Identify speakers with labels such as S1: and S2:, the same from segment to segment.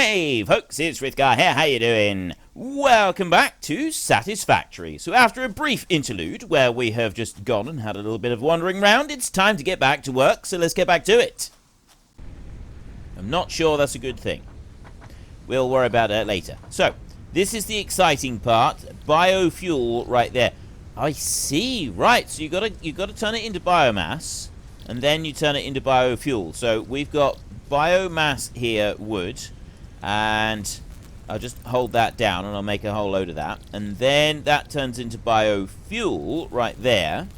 S1: Hey folks, it's Rithgar here, how you doing? Welcome back to Satisfactory. So after a brief interlude where we have just gone and had a little bit of wandering round, it's time to get back to work, so let's get back to it. I'm not sure that's a good thing. We'll worry about it later. So, this is the exciting part, biofuel right there. I see, right, so you gotta turn it into biomass, and then you turn it into biofuel. So we've got biomass here, wood, and I'll just hold that down and I'll make a whole load of that. And then that turns into biofuel right there.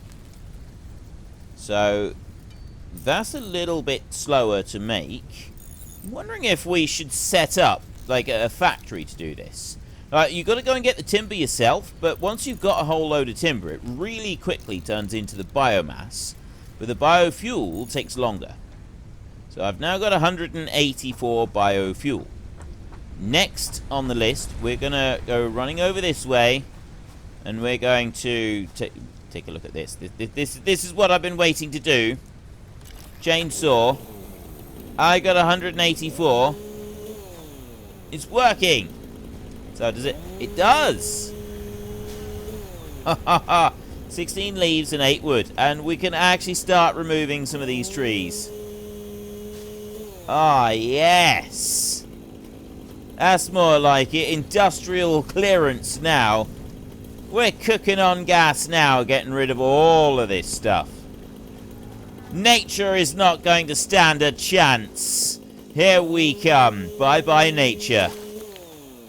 S1: So that's a little bit slower to make. I'm wondering if we should set up like a factory to do this. You've got to go and get the timber yourself, but once you've got a whole load of timber, it really quickly turns into the biomass. But the biofuel takes longer. So I've now got 184 biofuel. Next on the list, we're going to go running over this way, and we're going to take a look at this. This is what I've been waiting to do. Chainsaw. I got 184. It's working. So does it? It does. 16 leaves and 8 wood, and we can actually start removing some of these trees. Ah, yes. That's more like it. Industrial clearance now. We're cooking on gas now, getting rid of all of this stuff. Nature is not going to stand a chance. Here we come. Bye-bye, nature.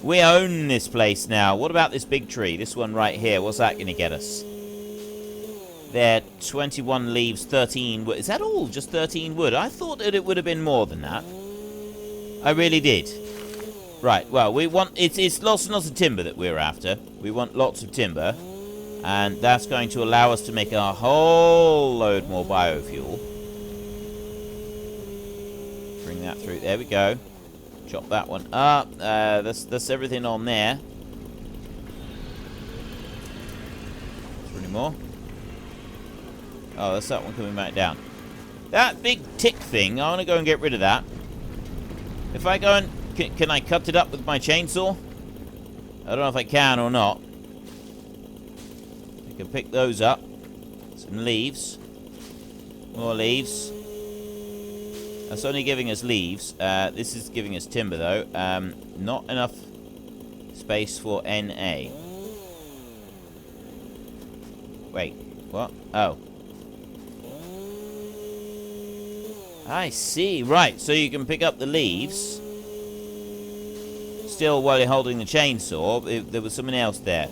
S1: We own this place now. What about this big tree? This one right here. What's that going to get us? There, 21 leaves, 13 wood. Is that all? Just 13 wood? I thought that it would have been more than that. I really did. Right, well, we want... It's lots and lots of timber that we're after. We want lots of timber. And that's going to allow us to make a whole load more biofuel. Bring that through. There we go. Chop that one up. That's everything on there. Is there any more? Oh, that's that one coming back down. That big tick thing, I want to go and get rid of that. If I go and... Can I cut it up with my chainsaw? I don't know if I can or not. I can pick those up. Some leaves. More leaves. That's only giving us leaves. This is giving us timber, though. Not enough space for NA. Wait, what? Oh. I see. Right, so you can pick up the leaves. Still, while you're holding the chainsaw, there was something else there.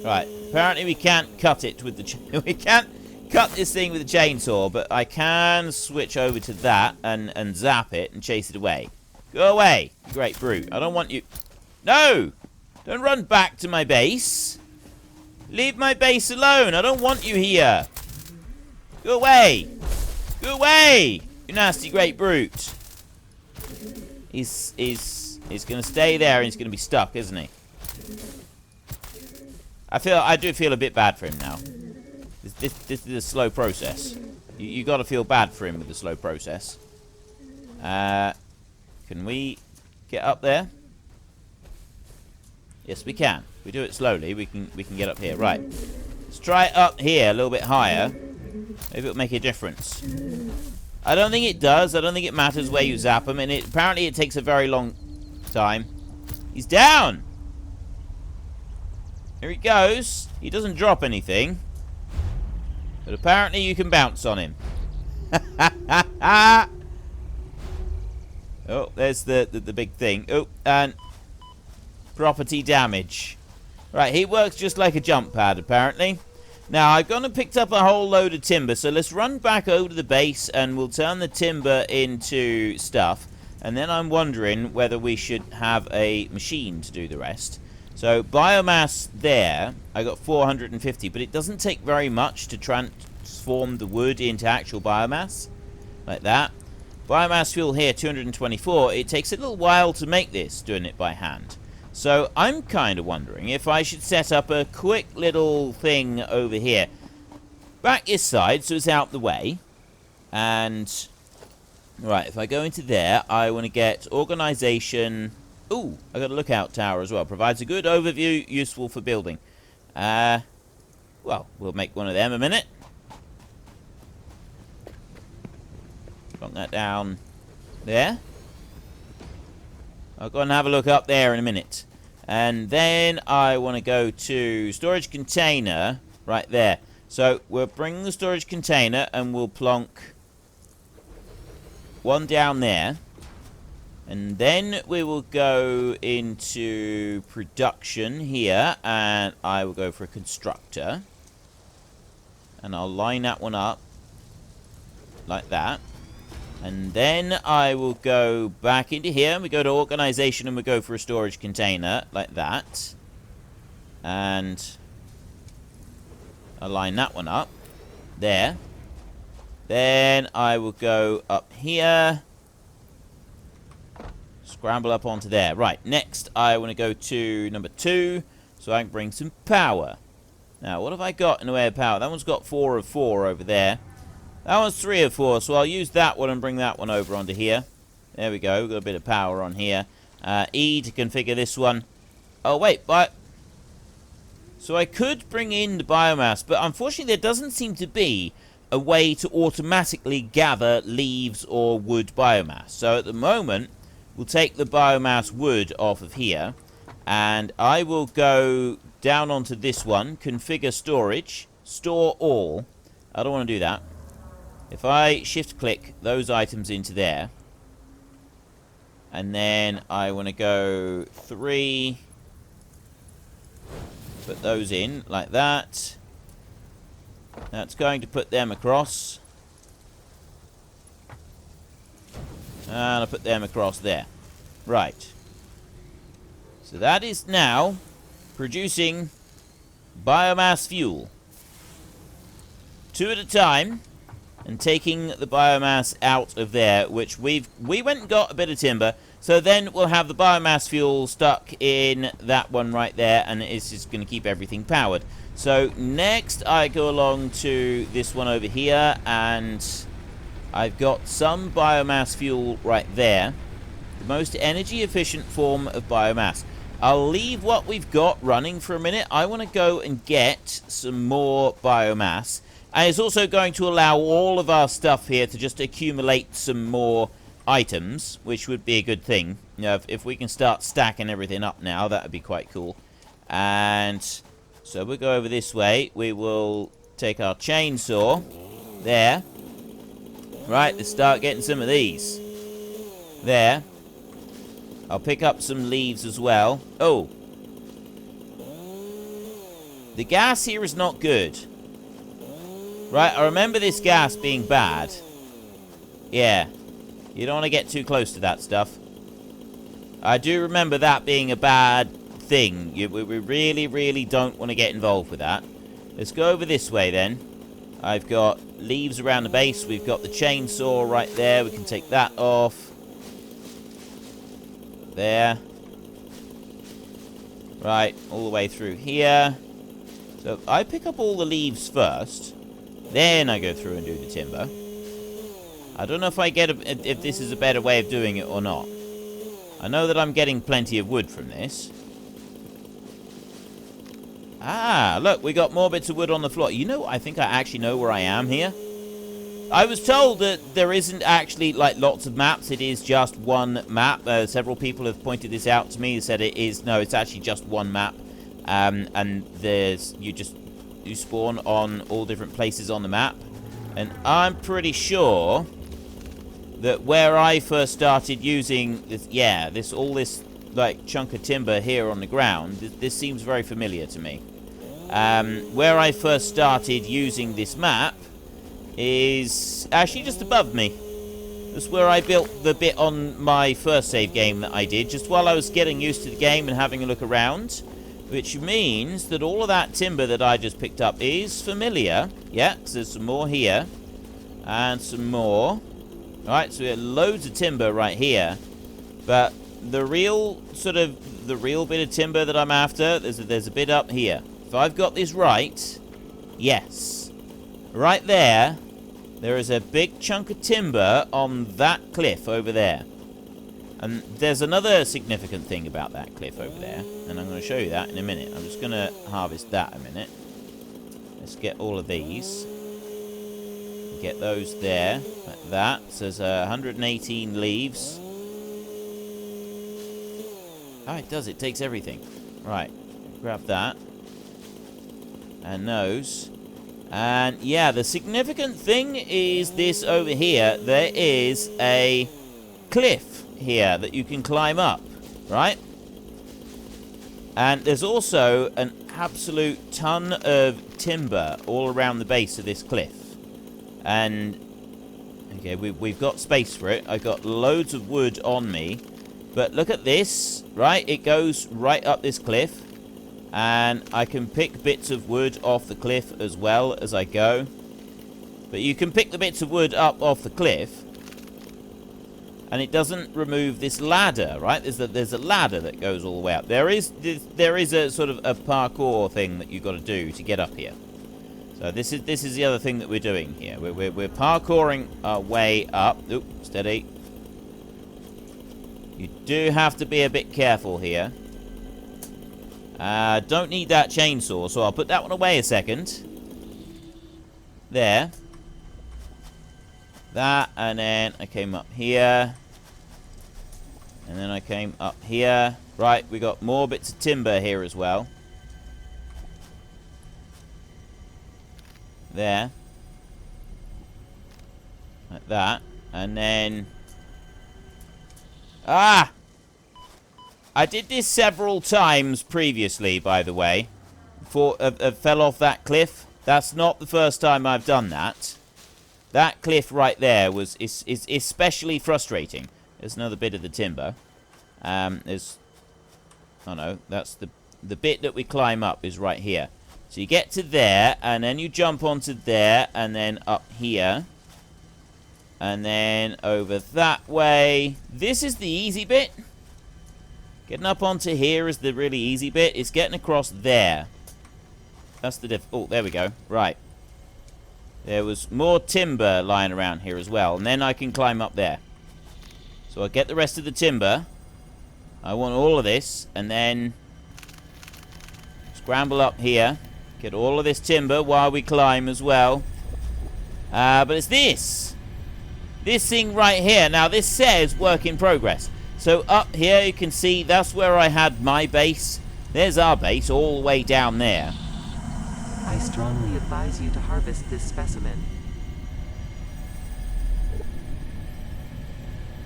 S1: Right, apparently we can't cut it with the... we can't cut this thing with the chainsaw, but I can switch over to that and zap it and chase it away. Go away, you great brute. I don't want you... No! Don't run back to my base. Leave my base alone. I don't want you here. Go away. Go away, you nasty great brute. He's going to stay there and he's going to be stuck, isn't he? I do feel a bit bad for him now. This is a slow process. You got to feel bad for him with the slow process. Can we get up there? Yes, we can. If we do it slowly, we can get up here. Right. Let's try it up here a little bit higher. Maybe it'll make a difference. I don't think it does. I don't think it matters where you zap him. And apparently it takes a very long time. He's down! Here he goes. He doesn't drop anything. But apparently you can bounce on him. Oh, there's the big thing. Oh, and property damage. Right, he works just like a jump pad, apparently. Now, I've gone and picked up a whole load of timber, so let's run back over to the base and we'll turn the timber into stuff. And then I'm wondering whether we should have a machine to do the rest. So, biomass there, I got 450, but it doesn't take very much to transform the wood into actual biomass. Like that. Biomass fuel here, 224. It takes a little while to make this, doing it by hand. So I'm kind of wondering if I should set up a quick little thing over here. Back this side, so it's out the way. And Right, if I go into there, I want to get organization. Ooh, I got a lookout tower as well. Provides a good overview, useful for building. Well, we'll make one of them a minute. Plonk that down there. I'll go and have a look up there in a minute. And then I want to go to storage container right there. So we'll bring the storage container and we'll plonk one down there. And then we will go into production here, and I will go for a constructor. And I'll line that one up like that. And then I will go back into here, and we go to organization, and we go for a storage container like that. And I'll line that one up there. Then I will go up here. Scramble up onto there. Right, next I want to go to number 2, so I can bring some power. Now, what have I got in the way of power? That one's got 4 of 4 over there. That one's 3 of 4, so I'll use that one and bring that one over onto here. There we go, we've got a bit of power on here. E to configure this one. Oh, wait, but... So I could bring in the biomass, but unfortunately there doesn't seem to be a way to automatically gather leaves or wood biomass. So at the moment, we'll take the biomass wood off of here, and I will go down onto this one, configure storage, store all. I don't want to do that. If I shift-click those items into there, and then I want to go 3, put those in like that. That's going to put them across. And I'll put them across there. Right. So that is now producing biomass fuel. 2 at a time. And taking the biomass out of there, which we went and got a bit of timber. So then we'll have the biomass fuel stuck in that one right there, and it's just going to keep everything powered. So next I go along to this one over here, and I've got some biomass fuel right there. The most energy efficient form of biomass. I'll leave what we've got running for a minute. I want to go and get some more biomass. And it's also going to allow all of our stuff here to just accumulate some more items, which would be a good thing. You know, if we can start stacking everything up now, that would be quite cool. And so we'll go over this way. We will take our chainsaw there. Right, let's start getting some of these. There. I'll pick up some leaves as well. Oh. The gas here is not good. Right, I remember this gas being bad. Yeah. You don't want to get too close to that stuff. I do remember that being a bad thing. We really, really don't want to get involved with that. Let's go over this way then. I've got leaves around the base. We've got the chainsaw right there. We can take that off. There. Right, all the way through here. So I pick up all the leaves first. Then I go through and do the timber. I don't know if if this is a better way of doing it or not. I know that I'm getting plenty of wood from this. Ah, look, we got more bits of wood on the floor. You know, I think I actually know where I am here. I was told that there isn't actually, like, lots of maps. It is just one map. Several people have pointed this out to me. They said it's actually just one map. And you spawn on all different places on the map. And I'm pretty sure that where I first started using this, all this like chunk of timber here on the ground, this seems very familiar to me. Where I first started using this map is actually just above me. That's where I built the bit on my first save game that I did, just while I was getting used to the game and having a look around. Which means that all of that timber that I just picked up is familiar. Yeah, because there's some more here. And some more. Alright, so we have loads of timber right here. But the real bit of timber that I'm after, there's a bit up here. If I've got this right, yes. Right there, there is a big chunk of timber on that cliff over there. And there's another significant thing about that cliff over there, and I'm going to show you that in a minute. I'm just going to harvest that a minute. Let's get all of these. Get those there, like that. So there's 118 leaves. Oh, it does. It takes everything. Right. Grab that. And those. And, yeah, the significant thing is this over here. There is a cliff here that you can climb up, right? And there's also an absolute ton of timber all around the base of this cliff. And okay, we've got space for it. I've got loads of wood on me, but look at this, right? It goes right up this cliff, and I can pick bits of wood off the cliff as well as I go. But you can pick the bits of wood up off the cliff, and it doesn't remove this ladder, right? There's a ladder that goes all the way up. There is a sort of a parkour thing that you've got to do to get up here. So this is the other thing that we're doing here. We're parkouring our way up. Oop, steady. You do have to be a bit careful here. Don't need that chainsaw, so I'll put that one away a second. There. That, and then I came up here. And then I came up here. Right, we got more bits of timber here as well. There. Like that. And then... Ah! I did this several times previously, by the way. Before fell off that cliff. That's not the first time I've done that. That cliff right there is especially frustrating. There's another bit of the timber. There's... Oh no, that's the bit that we climb up is right here. So you get to there, and then you jump onto there, and then up here. And then over that way. This is the easy bit. Getting up onto here is the really easy bit. It's getting across there. That's the Oh, there we go. Right. There was more timber lying around here as well. And then I can climb up there. So I get the rest of the timber. I want all of this. And then scramble up here. Get all of this timber while we climb as well. But it's this. This thing right here. Now this says work in progress. So up here you can see that's where I had my base. There's our base all the way down there.
S2: I strongly advise you to harvest this specimen.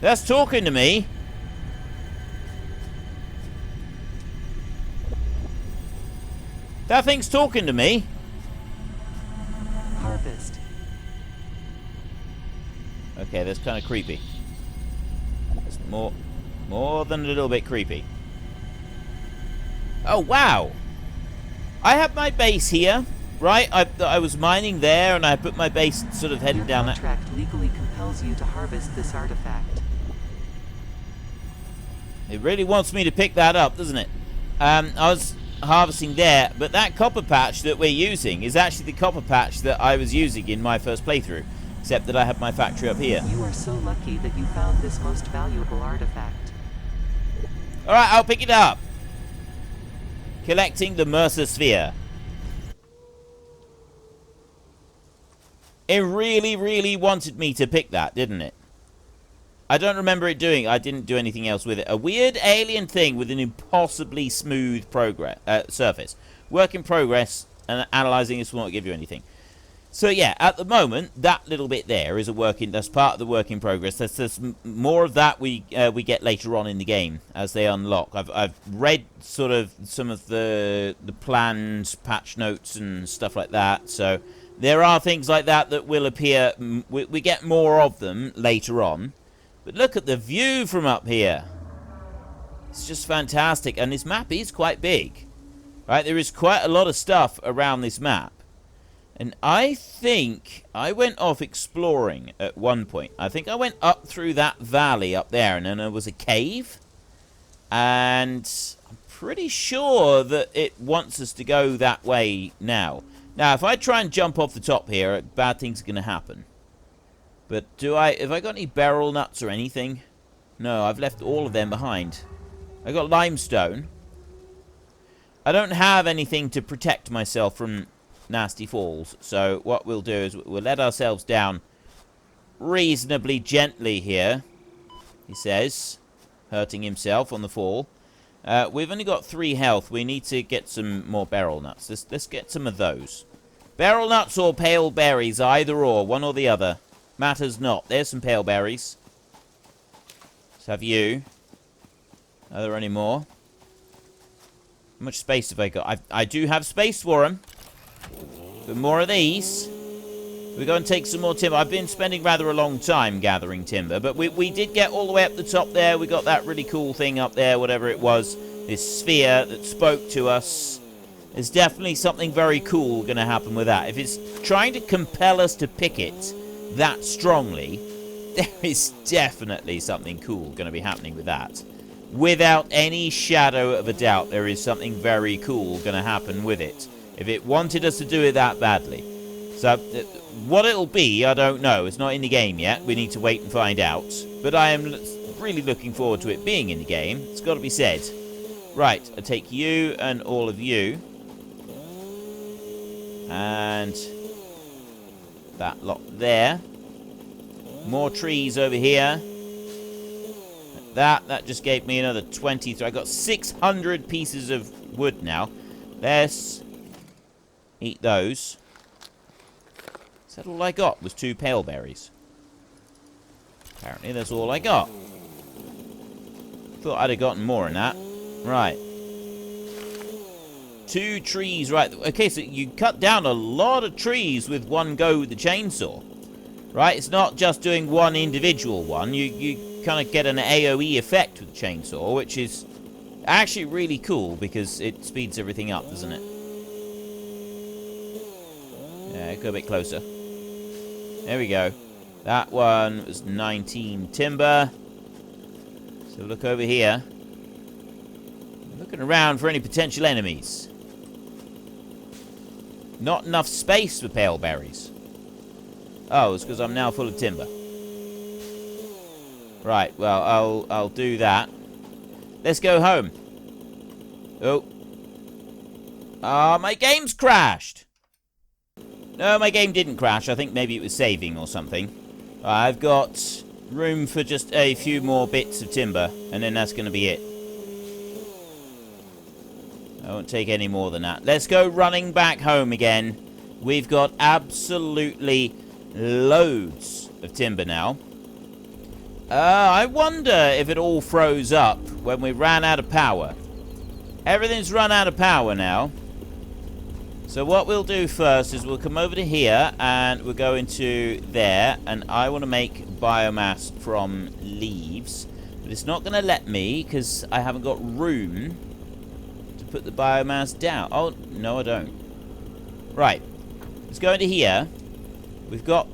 S1: That's talking to me. That thing's talking to me.
S2: Harvest.
S1: Okay, that's kind of creepy. That's more than a little bit creepy. Oh, wow. I have my base here, right? I was mining there, and I put my base sort of headed down that.
S2: Your contract legally compels you to harvest this artifact.
S1: It really wants me to pick that up, doesn't it? I was harvesting there, but that copper patch that we're using is actually the copper patch that I was using in my first playthrough, except that I have my factory up here.
S2: You are so lucky that you found this most valuable artifact.
S1: Alright, I'll pick it up. Collecting the Mercer Sphere. It really, really wanted me to pick that, didn't it? I don't remember it doing... I didn't do anything else with it. A weird alien thing with an impossibly smooth surface. Work in progress, and analysing this will not give you anything. So yeah, at the moment, that little bit there is that's part of the work in progress. There's more of that we get later on in the game as they unlock. I've read sort of some of the planned patch notes and stuff like that. So there are things like that that will appear. We get more of them later on. But look at the view from up here. It's just fantastic. And this map is quite big. Right, there is quite a lot of stuff around this map. And I think I went off exploring at one point. I think I went up through that valley up there, and then there was a cave. And I'm pretty sure that it wants us to go that way now. Now, if I try and jump off the top here, bad things are going to happen. But have I got any beryl nuts or anything? No, I've left all of them behind. I got limestone. I don't have anything to protect myself from nasty falls. So what we'll do is we'll let ourselves down reasonably gently here, he says, hurting himself on the fall. We've only got 3 health. We need to get some more beryl nuts. Let's get some of those. Beryl nuts or pale berries, either or, one or the other. Matters not. There's some pale berries. Let's have you. Are there any more? How much space have I got? I do have space for them. But more of these. We're going to take some more timber. I've been spending rather a long time gathering timber, but we did get all the way up the top there. We got that really cool thing up there, whatever it was. This sphere that spoke to us. There's definitely something very cool going to happen with that. If it's trying to compel us to pick it that strongly, there is definitely something cool going to be happening with that. Without any shadow of a doubt, there is something very cool going to happen with it. If it wanted us to do it that badly. So, what it'll be, I don't know. It's not in the game yet. We need to wait and find out. But I am really looking forward to it being in the game. It's got to be said. Right, I take you and all of you. And that lot there. More trees over here. That just gave me another 23. I got 600 pieces of wood now. Let's eat those. Is that all I got? Was 2 pale berries. Apparently that's all I got. Thought I'd have gotten more than that. Right. 2 trees, right. Okay, so you cut down a lot of trees with one go with the chainsaw. Right? It's not just doing one individual one. You kind of get an AoE effect with the chainsaw, which is actually really cool because it speeds everything up, doesn't it? Yeah, go a bit closer. There we go. That one was 19 timber. So look over here. Looking around for any potential enemies. Not enough space for pale berries. Oh, it's because I'm now full of timber. Right, well, I'll do that. Let's go home. Oh. Ah, my game's crashed. No, my game didn't crash. I think maybe it was saving or something. I've got room for just a few more bits of timber, and then that's going to be it. I won't take any more than that. Let's go running back home again. We've got absolutely loads of timber now. I wonder if it all froze up when we ran out of power. Everything's run out of power now. So what we'll do first is we'll come over to here and we'll go into there, and I want to make biomass from leaves. But it's not going to let me because I haven't got room to put the biomass down. Oh, no I don't. Right. Let's go into here. We've got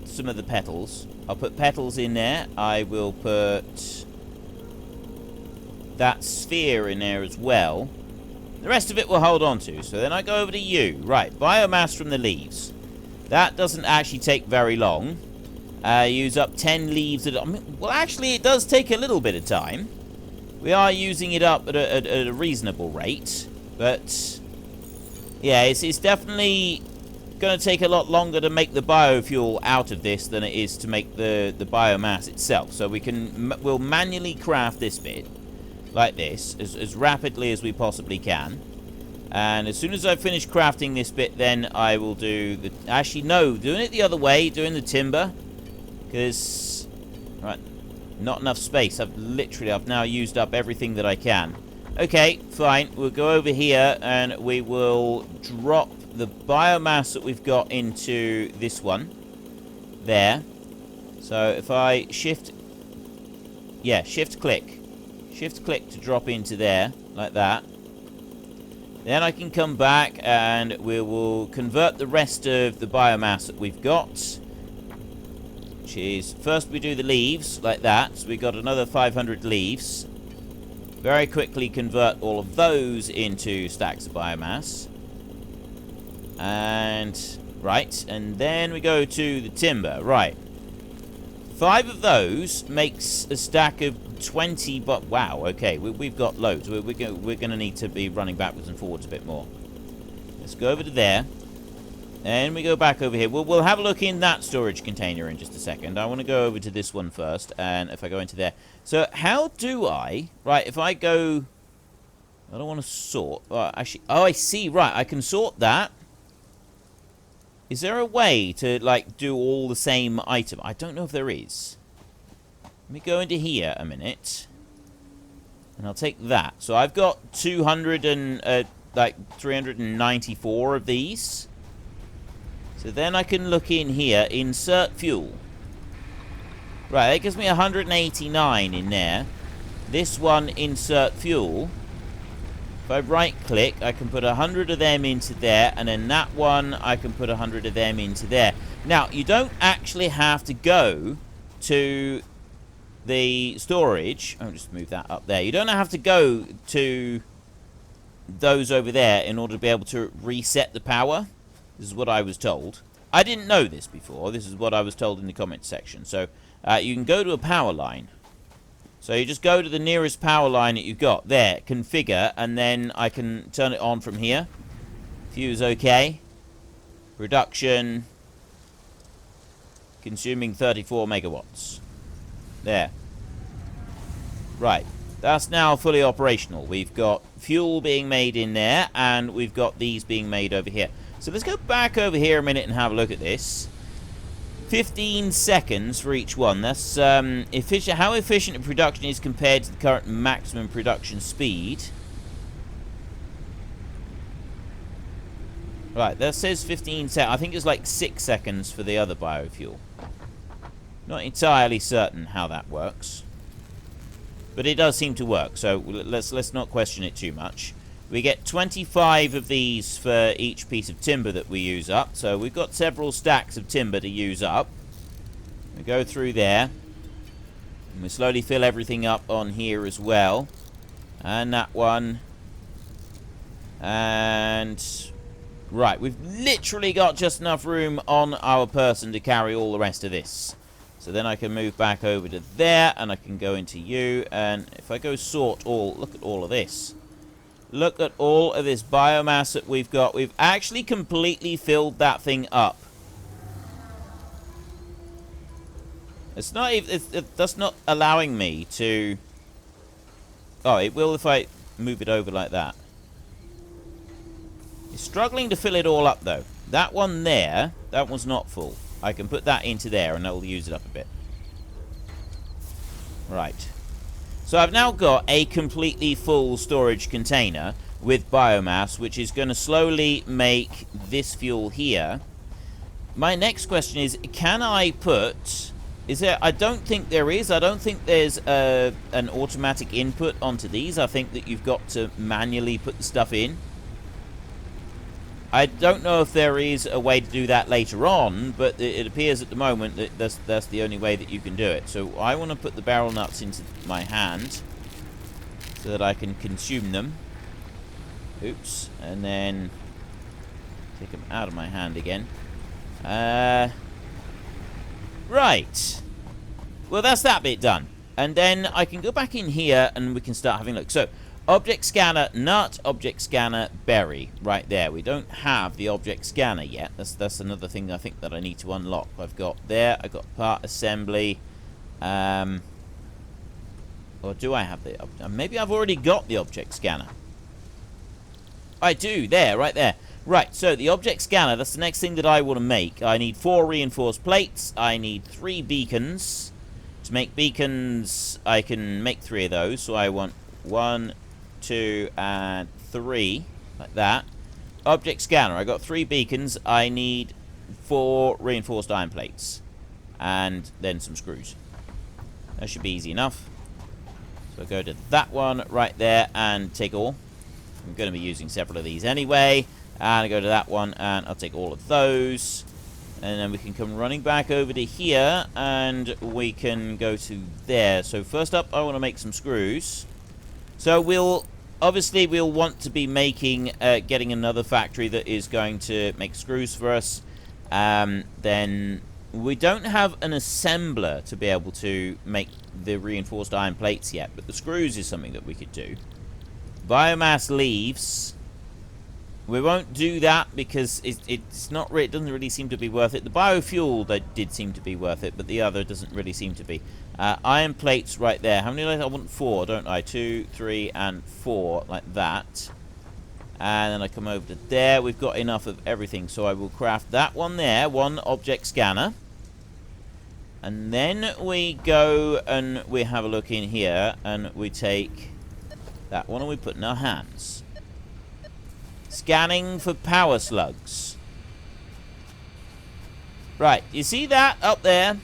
S1: some of the petals. I'll put petals in there. I will put that sphere in there as well. The rest of it we'll hold on to. So then I go over to you. Right, biomass from the leaves. That doesn't actually take very long. Use up 10 leaves. Well, actually, it does take a little bit of time. We are using it up at a reasonable rate. But, yeah, it's definitely going to take a lot longer to make the biofuel out of this than it is to make the biomass itself. So we'll manually craft this bit. Like this, as rapidly as we possibly can. And as soon as I finish crafting this bit, then I will do the... Actually, no, doing it the other way, doing the timber. Because... Right, not enough space. I've now used up everything that I can. Okay, fine. We'll go over here and we will drop the biomass that we've got into this one. There. So if I shift... Yeah, shift-click. Shift-click to drop into there, like that. Then I can come back and we will convert the rest of the biomass that we've got. Which is, first we do the leaves, like that. So we've got another 500 leaves. Very quickly convert all of those into stacks of biomass. And, right, and then we go to the timber. Right, 5 of those makes a stack of 20, but wow, okay, we've got loads. We're going to need to be running backwards and forwards a bit more. Let's go over to there. And we go back over here. We'll have a look in that storage container in just a second. I want to go over to this one first, and if I go into there. So how do I... Right, if I go... I don't want to sort. Actually, oh, I see. Right, I can sort that. Is there a way to, like, do all the same item? I don't know if there is. Let me go into here a minute. And I'll take that. So I've got 394 of these. So then I can look in here, insert fuel. Right, that gives me 189 in there. This one, insert fuel. If I right-click, I can put 100 of them into there, and then that one, I can put 100 of them into there. Now, you don't actually have to go to the storage. I'll just move that up there. You don't have to go to those over there in order to be able to reset the power. This is what I was told. I didn't know this before. This is what I was told in the comments section. So, you can go to a power line. So you just go to the nearest power line that you've got. There, configure, and then I can turn it on from here. Fuse OK. Production. Consuming 34 megawatts. There. Right. That's now fully operational. We've got fuel being made in there, and we've got these being made over here. So let's go back over here a minute and have a look at this. 15 seconds for each one. That's efficient. How efficient production is compared to the current maximum production speed. Right, that says 15 seconds. I think it's like 6 seconds for the other biofuel. Not entirely certain how that works. But it does seem to work, so let's not question it too much. We get 25 of these for each piece of timber that we use up. So we've got several stacks of timber to use up. We go through there. And we slowly fill everything up on here as well. And that one. And... Right, we've literally got just enough room on our person to carry all the rest of this. So then I can move back over to there. And I can go into you. And if I go sort all... Look at all of this. Look at all of this biomass that we've got. We've actually completely filled that thing up. It's not even... That's not allowing me to... Oh, it will if I move it over like that. It's struggling to fill it all up, though. That one there, that one's not full. I can put that into there, and that'll use it up a bit. Right. So I've now got a completely full storage container with biomass, which is going to slowly make this fuel here. My next question is, can I put... Is there... I don't think there is. I don't think there's an automatic input onto these. I think that you've got to manually put the stuff in. I don't know if there is a way to do that later on, but it appears at the moment that that's the only way that you can do it. So I want to put the barrel nuts into my hand so that I can consume them. Oops. And then take them out of my hand again. Right. Well, that's that bit done. And then I can go back in here and we can start having a look. So... Object scanner, nut, object scanner, berry. Right there. We don't have the object scanner yet. That's another thing I think that I need to unlock. I've got there. I've got part assembly. Or do I have the... Maybe I've already got the object scanner. I do. There. Right there. Right. So the object scanner, that's the next thing that I want to make. I need 4 reinforced plates. I need 3 beacons. To make beacons, I can make 3 of those. So I want 1... 2 and 3 like that. Object scanner, I got 3 beacons. I need 4 reinforced iron plates and then some screws. That should be easy enough. So I go to that one right there and take all. I'm going to be using several of these anyway. And I go to that one and I'll take all of those. And then we can come running back over to here and we can go to there. So first up, I want to make some screws. So obviously we'll want to be making, getting another factory that is going to make screws for us. Then We don't have an assembler to be able to make the reinforced iron plates yet, but the screws is something that we could do. Biomass leaves. We won't do that because it's not. It doesn't really seem to be worth it. The biofuel that did seem to be worth it, but the other doesn't really seem to be. Iron plates right there. How many? I want 4, don't I? 2, 3, and 4, like that. And then I come over to there. We've got enough of everything, so I will craft that one there. 1 object scanner. And then we go and we have a look in here, and we take that one and we put in our hands. Scanning for power slugs. Right, you see that up there?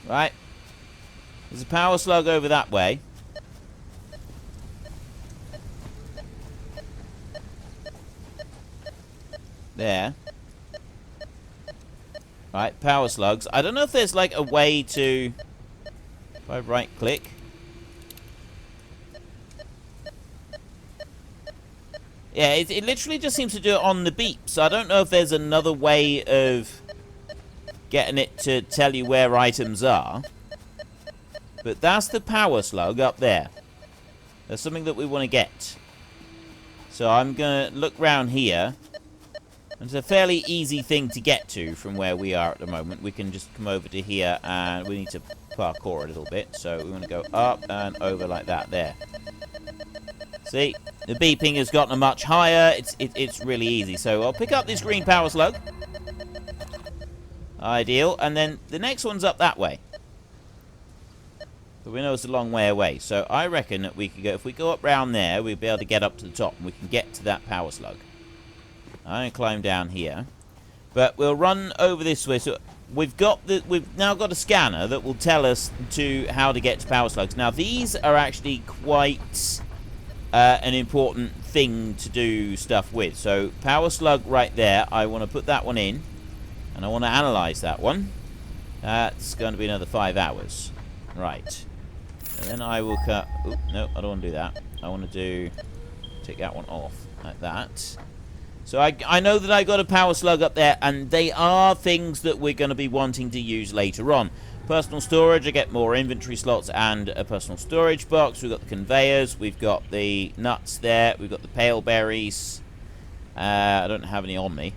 S1: Right. There's a power slug over that way. There. Right, power slugs. I don't know if there's like a way to... If I right click. Yeah, it literally just seems to do it on the beeps. I don't know if there's another way of getting it to tell you where items are. But that's the power slug up there. There's something that we want to get. So I'm going to look round here. It's a fairly easy thing to get to from where we are at the moment. We can just come over to here, and we need to parkour a little bit. So we want to go up and over like that there. See? The beeping has gotten much higher. It's really easy. So I'll pick up this green power slug. Ideal. And then the next one's up that way. But we know it's a long way away. So I reckon that we could go... If we go up round there, we'll be able to get up to the top, and we can get to that power slug. I'm going to climb down here. But we'll run over this way. So we've now got a scanner that will tell us how to get to power slugs. Now, these are actually quite an important thing to do stuff with. So, power slug right there. I want to put that one in. And I want to analyze that one. That's going to be another 5 hours. Right. And then I will cut... Oop, no, I don't want to do that. I want to take that one off. Like that. So I know that I got a power slug up there, and they are things that we're going to be wanting to use later on. Personal storage, I get more inventory slots and a personal storage box. We've got the conveyors, we've got the nuts there, we've got the pale berries. I don't have any on me.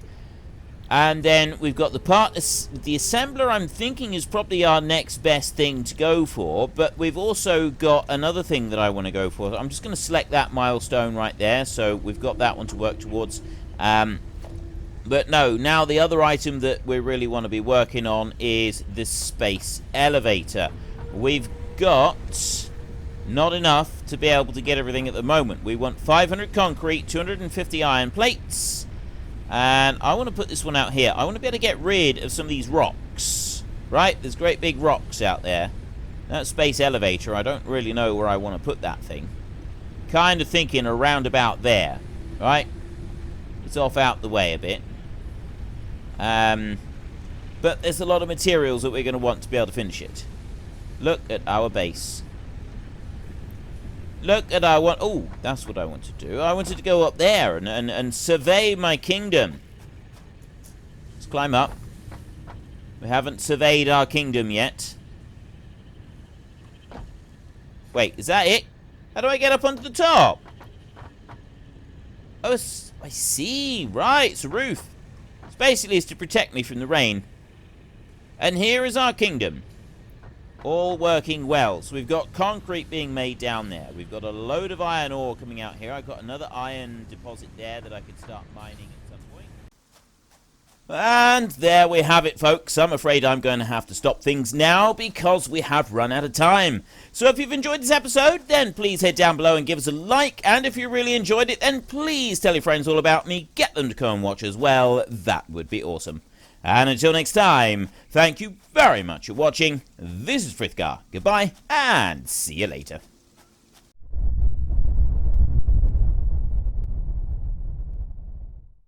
S1: And then we've got the assembler. I'm thinking is probably our next best thing to go for, but we've also got another thing that I want to go for. I'm just going to select that milestone right there, so we've got that one to work towards. But no, now the other item that we really want to be working on is the space elevator. We've got not enough to be able to get everything at the moment. We want 500 concrete, 250 iron plates, and I want to put this one out here. I want to be able to get rid of some of these rocks. Right, there's great big rocks out there. That space elevator, I don't really know where I want to put that thing. Kind of thinking around about there, right? It's off out the way a bit. But there's a lot of materials that we're going to want to be able to finish it. Look at our base. Look at our one. Oh, that's what I want to do. I wanted to go up there and survey my kingdom. Let's climb up. We haven't surveyed our kingdom yet. Wait, is that it? How do I get up onto the top? Oh, I see. Right, it's a roof. It's basically to protect me from the rain. And here is our kingdom. All working well. So we've got concrete being made down there. We've got a load of iron ore coming out here. I've got another iron deposit there that I could start mining at some point. And there we have it, folks. I'm afraid I'm going to have to stop things now because we have run out of time. So if you've enjoyed this episode, then please head down below and give us a like. And if you really enjoyed it, then please tell your friends all about me. Get them to come and watch as well. That would be awesome. And until next time, thank you very much for watching. This is Frithgar. Goodbye, and see you later.